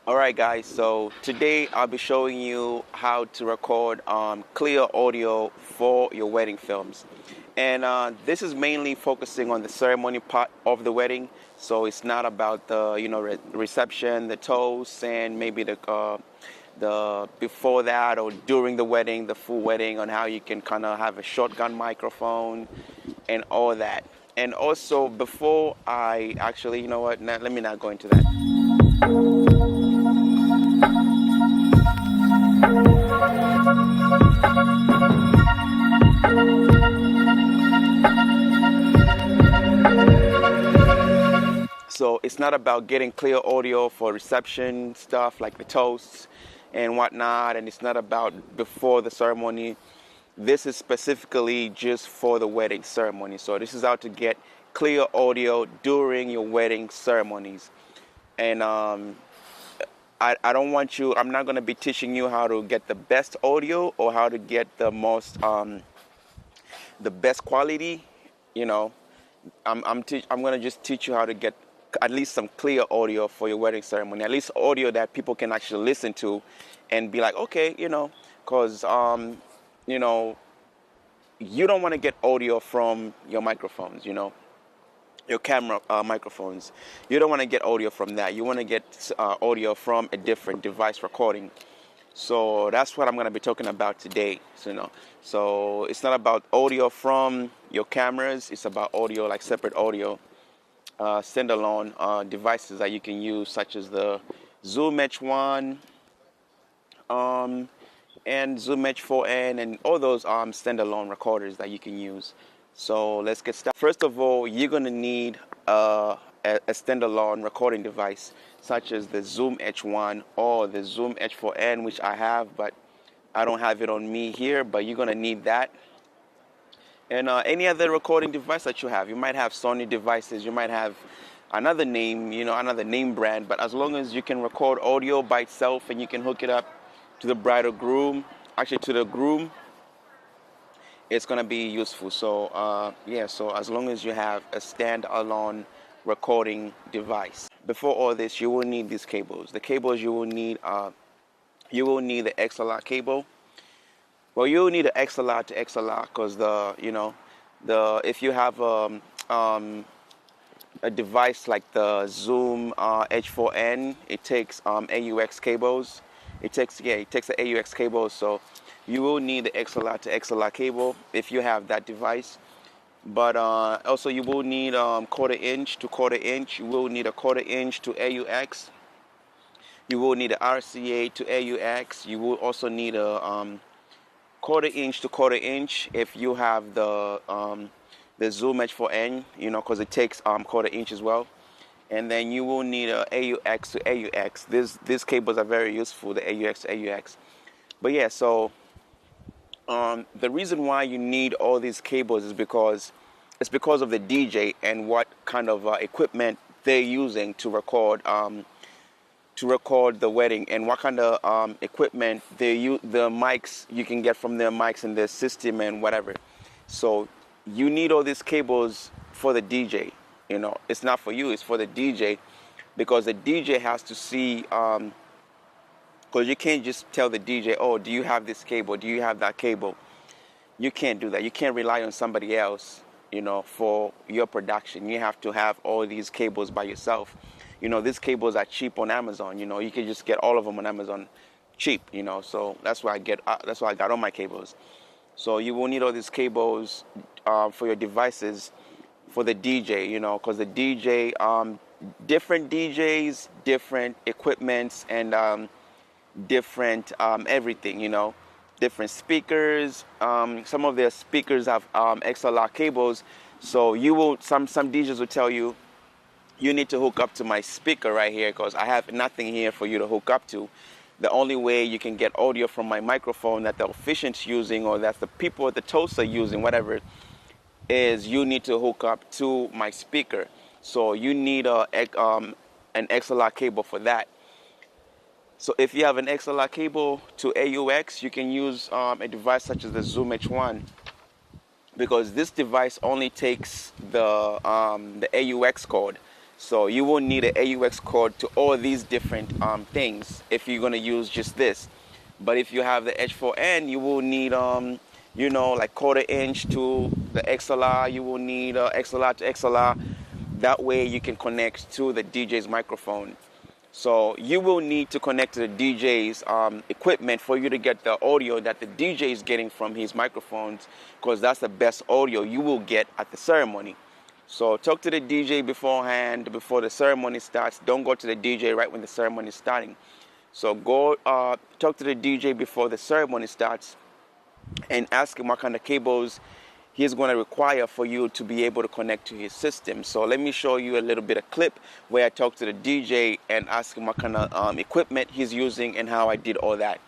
Alright guys, so today I'll be showing you how to record clear audio for your wedding films. And this is mainly focusing on the ceremony part of the wedding. So it's not about the reception, the toast, and maybe the before that or during the wedding, the full wedding, on how you can kind of have a shotgun microphone and all that. And also before I actually, let me not go into that. So it's not about getting clear audio for reception stuff like the toasts and whatnot, and it's not about before the ceremony. This is specifically just for the wedding ceremony. So this is how to get clear audio during your wedding ceremonies. And I don't want you, I'm not going to be teaching you how to get the best audio or how to get the most, the best quality, I'm going to just teach you how to get at least some clear audio for your wedding ceremony, at least audio that people can actually listen to and be like, okay, because, you don't want to get audio from your microphones, your camera microphones. You don't want to get audio from that. You want to get audio from a different device recording. So that's what I'm going to be talking about today. So it's not about audio from your cameras. It's about audio, like separate audio, standalone devices that you can use, such as the Zoom H1 and Zoom H4n and all those standalone recorders that you can use. So let's get started. First of all, you're going to need a standalone recording device, such as the Zoom H1 or the Zoom H4n, which I have, but I don't have it on me here, but you're going to need that. And any other recording device that you have. You might have Sony devices, you might have another name, another name brand, but as long as you can record audio by itself and you can hook it up to the bride or groom, actually to the groom, it's going to be useful. So so as long as you have a standalone recording device. Before all this, you will need these cables. The cables you will need the XLR cable. Well, you will need an XLR to XLR because if you have a device like the Zoom H4n, it takes AUX cables. It takes the AUX cable, so you will need the XLR to XLR cable if you have that device. But also you will need quarter inch to quarter inch. You will need a quarter inch to AUX. You will need a RCA to AUX. You will also need a quarter inch to quarter inch if you have the Zoom H4n, because it takes quarter inch as well. And then you will need a AUX to AUX. These cables are very useful, the AUX to AUX. But yeah, so the reason why you need all these cables is because of the DJ and what kind of equipment they're using to record the wedding, and what kind of equipment they use, the mics you can get from their mics and their system and whatever. So you need all these cables for the DJ. It's not for you, it's for the DJ, because the DJ has to see, because you can't just tell the DJ, oh, do you have this cable, do you have that cable? You can't do that. You can't rely on somebody else, for your production. You have to have all these cables by yourself. These cables are cheap on Amazon. You can just get all of them on Amazon cheap, so that's why I got all my cables. So you will need all these cables for your devices for the DJ, because the DJ, different DJs, different equipments, and different everything, different speakers. Some of their speakers have XLR cables, so some DJs will tell you, you need to hook up to my speaker right here because I have nothing here for you to hook up to. The only way you can get audio from my microphone that the officiant's using, or that the people at the toast are using, whatever, is you need to hook up to my speaker. So you need an XLR cable for that. So if you have an XLR cable to AUX, you can use a device such as the Zoom H1, because this device only takes the AUX cord. So you will need an AUX cord to all these different things if you're gonna use just this. But if you have the H4n, you will need you know, like 1/4 inch to the XLR. You will need XLR to XLR. That way you can connect to the DJ's microphone. So you will need to connect to the DJ's equipment for you to get the audio that the DJ is getting from his microphones, because that's the best audio you will get at the ceremony. So talk to the DJ beforehand, before the ceremony starts. Don't go to the DJ right when the ceremony is starting. So go talk to the DJ before the ceremony starts and ask him what kind of cables he's going to require for you to be able to connect to his system. So let me show you a little bit of clip where I talk to the DJ and ask him what kind of equipment he's using and how I did all that.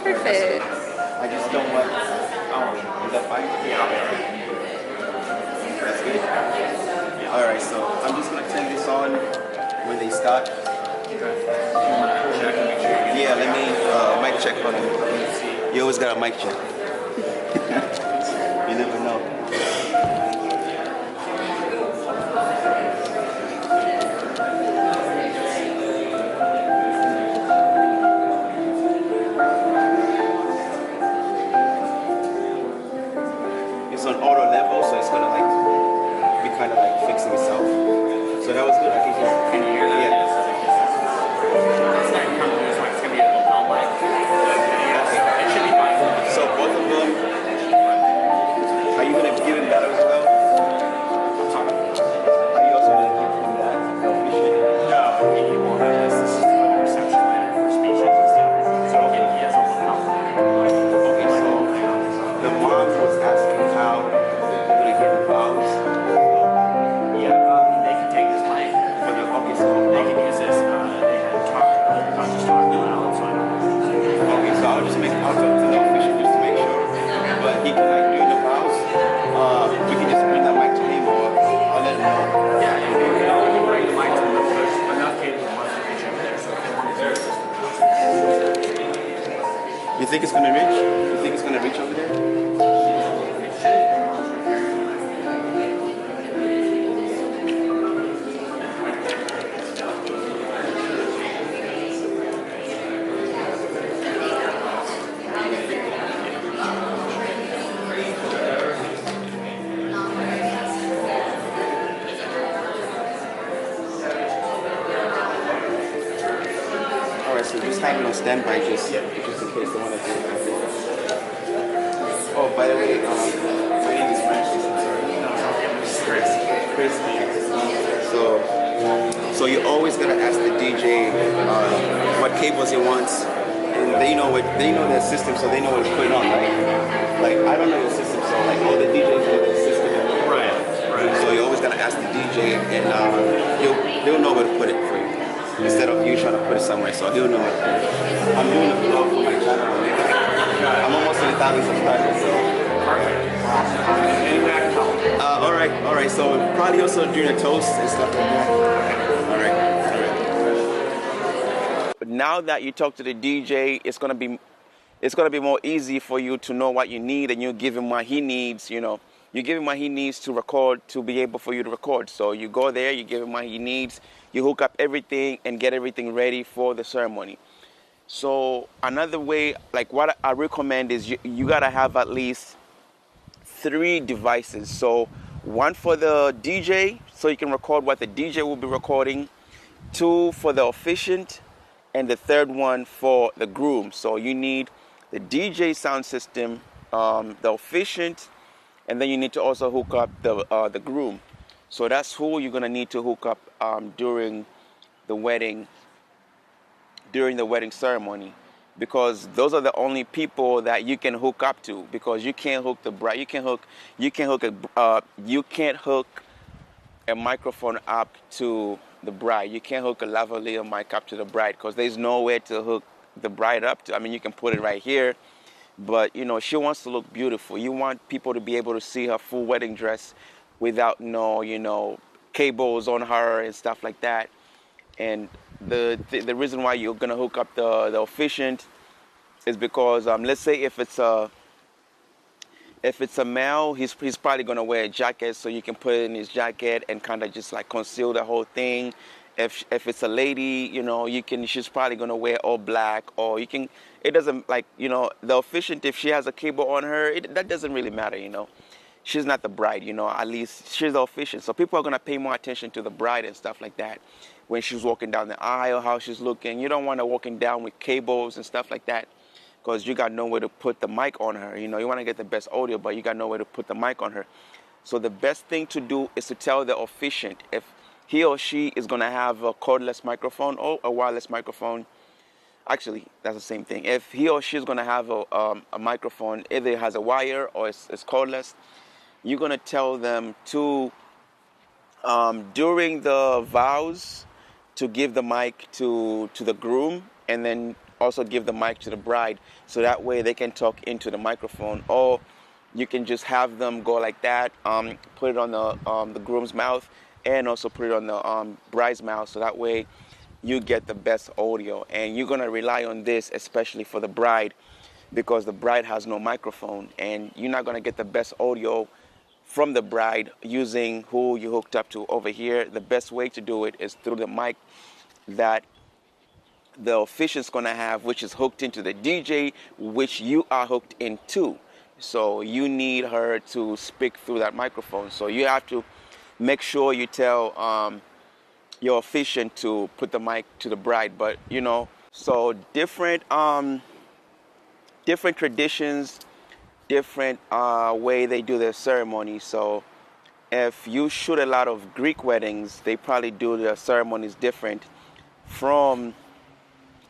Perfect. I just don't want. Oh, is that fine? Yeah. That's good. Yeah. All right, so I'm just gonna turn this on when they start. Yeah, let me mic check on them. You always got a mic check. You never know. It's on auto level, so it's gonna like be kind of like fixing itself. So that was good. I can hear. Can you hear that? Yeah. It's not coming this way. It's gonna be a lapel mic. It should be fine. So both of them. Are you gonna give him that as well? I'm sorry. Are you also gonna give him that? No, he won't have this. This is for the reception later for speeches and stuff. So he has a lapel mic. Okay, so the mom was asking how you're gonna get the vows. Yeah, they can take this mic. Okay, so They can use this. They had talked. I was just talking loud, so I don't. okay, so I'll talk to the official just to make sure. But he can like do the vows. We can just bring that mic to him, or I'll let him know. Yeah, and we can bring the mic to them. There's enough cables to reach over there, so if they want to use it. You think it's gonna reach? You think it's gonna reach over there? Alright, so just hang it on standby just in case they want to do it. Oh, by the way, my name is Chris. So you always gotta ask the DJ what cables he wants, and they know their system, so they know what to put on, right? Like I don't know your system, so like all the DJs know their system. Right. So you always gotta ask the DJ, and he'll know where to put it for you. Instead of you trying to put it somewhere, so he'll know where to put it. I'm doing a vlog for my channel. I'm almost at 1,000 subscribers, so. Perfect. Anyway, I can help. All right. So probably also during the toast and stuff like that. All right. But now that you talk to the DJ, it's gonna be it's going to be more easy for you to know what you need, and you give him what he needs. You know, you give him what he needs to record, to be able for you to record. So you go there, you give him what he needs, you hook up everything and get everything ready for the ceremony. So another way, like what I recommend, is you got to have at least 3 devices. So one for the DJ, so you can record what the DJ will be recording, 2 for the officiant, and the 3rd one for the groom. So you need the DJ sound system, the officiant, and then you need to also hook up the groom. So that's who you're gonna need to hook up during the wedding ceremony, because those are the only people that you can hook up to, because you can't hook the bride. You can't hook a microphone up to the bride. You can't hook a lavalier mic up to the bride, because there's nowhere to hook the bride up to. I mean, you can put it right here, but you know, she wants to look beautiful. You want people to be able to see her full wedding dress without no cables on her and stuff like that. And the reason why you're gonna hook up the officiant is because let's say if it's a male, he's probably gonna wear a jacket, so you can put it in his jacket and kind of just like conceal the whole thing. If it's a lady, she's probably gonna wear all black, or it doesn't, like, the officiant, if she has a cable on her, that doesn't really matter. She's not the bride, at least she's the officiant. So people are gonna pay more attention to the bride and stuff like that when she's walking down the aisle, how she's looking. You don't want her walking down with cables and stuff like that, because you got nowhere to put the mic on her. You want to get the best audio, but you got nowhere to put the mic on her. So the best thing to do is to tell the officiant if he or she is going to have a cordless microphone or a wireless microphone. Actually, that's the same thing. If he or she is going to have a microphone, either it has a wire or it's cordless, you're going to tell them to, during the vows, to give the mic to the groom, and then also give the mic to the bride, so that way they can talk into the microphone. Or you can just have them go like that, put it on the groom's mouth, and also put it on the bride's mouth, so that way you get the best audio. And you're gonna rely on this especially for the bride, because the bride has no microphone, and you're not gonna get the best audio from the bride using who you hooked up to over here. The best way to do it is through the mic that the officiant's gonna have, which is hooked into the DJ, which you are hooked into. So you need her to speak through that microphone. So you have to make sure you tell your officiant to put the mic to the bride. But so different traditions, different way they do their ceremony. So if you shoot a lot of Greek weddings, they probably do their ceremonies different from,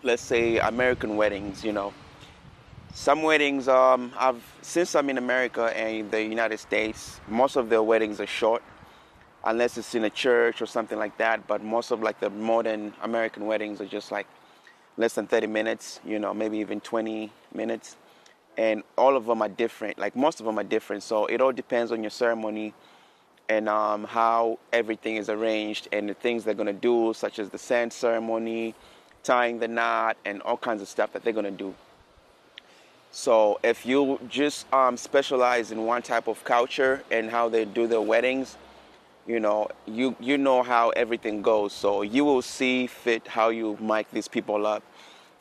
let's say, American weddings. Some weddings, since I'm in America and the United States, most of their weddings are short, unless it's in a church or something like that. But most of the modern American weddings are just like less than 30 minutes, maybe even 20 minutes. And all of them are different, most of them are different. So it all depends on your ceremony and how everything is arranged, and the things they're gonna do, such as the sand ceremony, tying the knot, and all kinds of stuff that they're gonna do. So if you just specialize in one type of culture and how they do their weddings, you know how everything goes. So you will see fit how you mic these people up,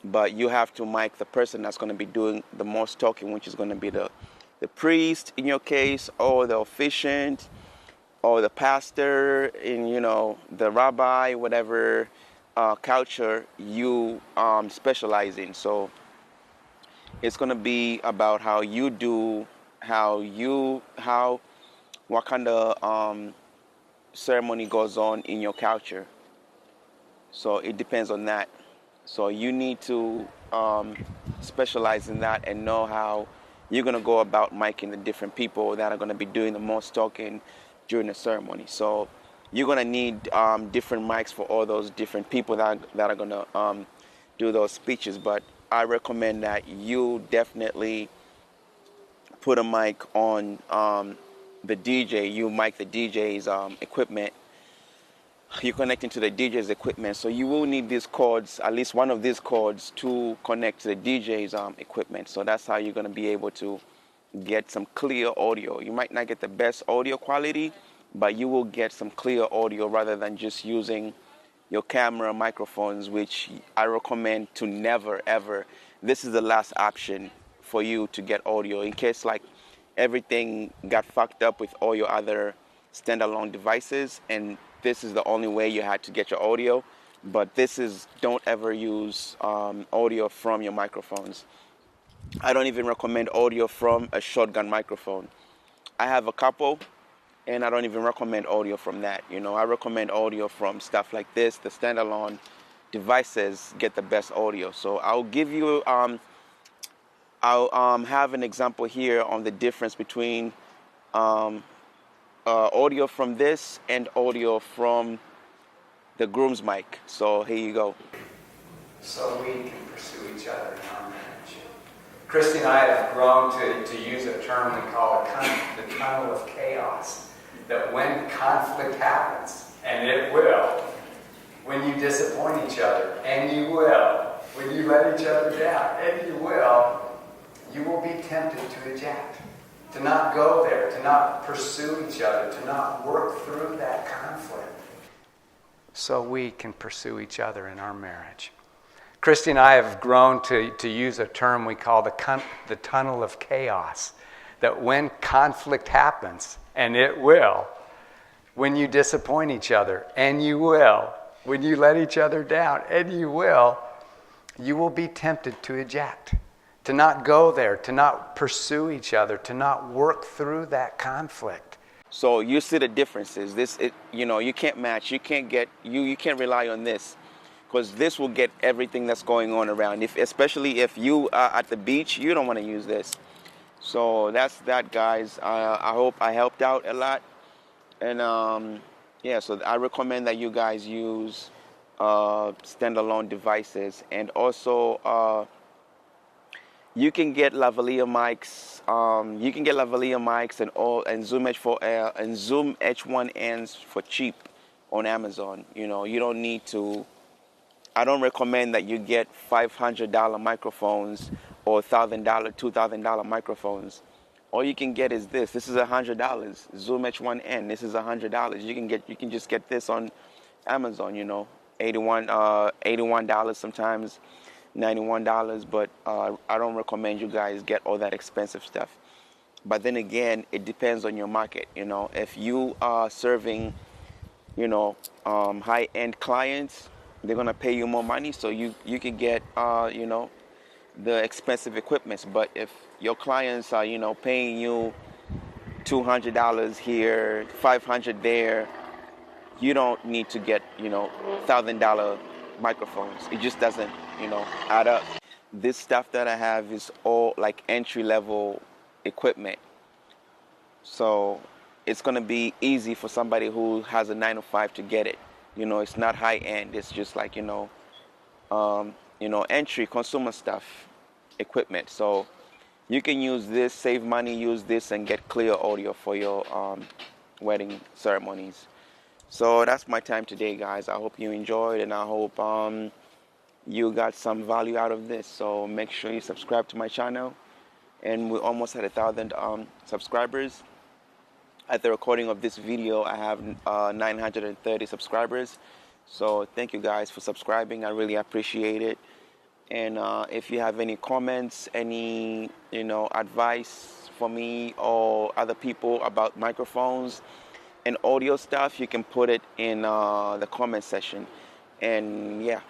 but you have to mic the person that's going to be doing the most talking, which is going to be the priest in your case, or the officiant, or the pastor in the rabbi, whatever culture you specialize in. So it's going to be about how you do, what kind of ceremony goes on in your culture. So it depends on that. So you need to specialize in that and know how you're going to go about miking the different people that are going to be doing the most talking during the ceremony. So you're going to need different mics for all those different people that are going to do those speeches. But I recommend that you definitely put a mic on the DJ. You mic the DJ's equipment you're connecting to the DJ's equipment. So you will need these cords, at least one of these cords, to connect to the DJ's equipment. So that's how you're going to be able to get some clear audio. You might not get the best audio quality, but you will get some clear audio rather than just using your camera microphones, which I recommend to never ever. This is the last option for you to get audio in case like everything got fucked up with all your other standalone devices, and this is the only way you had to get your audio. But this is, don't ever use audio from your microphones. I don't even recommend audio from a shotgun microphone. I have a couple, and I don't even recommend audio from that. You know, I recommend audio from stuff like this. The standalone devices get the best audio. So I'll give you, I'll have an example here on the difference between audio from this and audio from the groom's mic. So here you go. So we can pursue each other in our marriage. Christy and I have grown to use a term we call the tunnel of chaos. That when conflict happens, and it will, when you disappoint each other, and you will, when you let each other down, and you will be tempted to eject, to not go there, to not pursue each other, to not work through that conflict. So we can pursue each other in our marriage. Christy and I have grown to use a term we call the tunnel of chaos. That when conflict happens, and it will, when you disappoint each other, and you will, when you let each other down, and you will be tempted to eject, to not go there, to not pursue each other, to not work through that conflict. So you see the differences. You know, you can't match. You can't get. You can't rely on this, because this will get everything that's going on around. Especially if you are at the beach, you don't want to use this. So that's that, guys. I hope I helped out a lot. And yeah, so I recommend that you guys use standalone devices. And also, you can get lavalier mics. You can get lavalier mics and Zoom H4L and Zoom H1Ns for cheap on Amazon. You know, you don't need to. I don't recommend that you get $500 microphones or $1,000, $2,000 microphones. All you can get is this. This is $100. Zoom H1N. This is $100. You can just get this on Amazon. You know, $81 sometimes, $91. But I don't recommend you guys get all that expensive stuff. But then again, it depends on your market. You know, if you are serving, you know, high-end clients, they're gonna pay you more money, so you can get you know, the expensive equipment. But if your clients are, you know, paying you $200 here, $500 there, you don't need to get, you know, $1,000 microphones. It just doesn't, you know, add up. This stuff that I have is all like entry-level equipment, so it's gonna be easy for somebody who has a 9-to-5 to get it. You know, it's not high-end. It's just like, you know, entry consumer stuff, equipment. So you can use this, save money, use this, and get clear audio for your wedding ceremonies. So that's my time today, guys. I hope you enjoyed, and I hope you got some value out of this. So make sure you subscribe to my channel. And we're almost at 1,000 subscribers. At the recording of this video, I have 930 subscribers. So thank you guys for subscribing. I really appreciate it. And if you have any comments, any, you know, advice for me or other people about microphones and audio stuff, you can put it in the comment section. And yeah,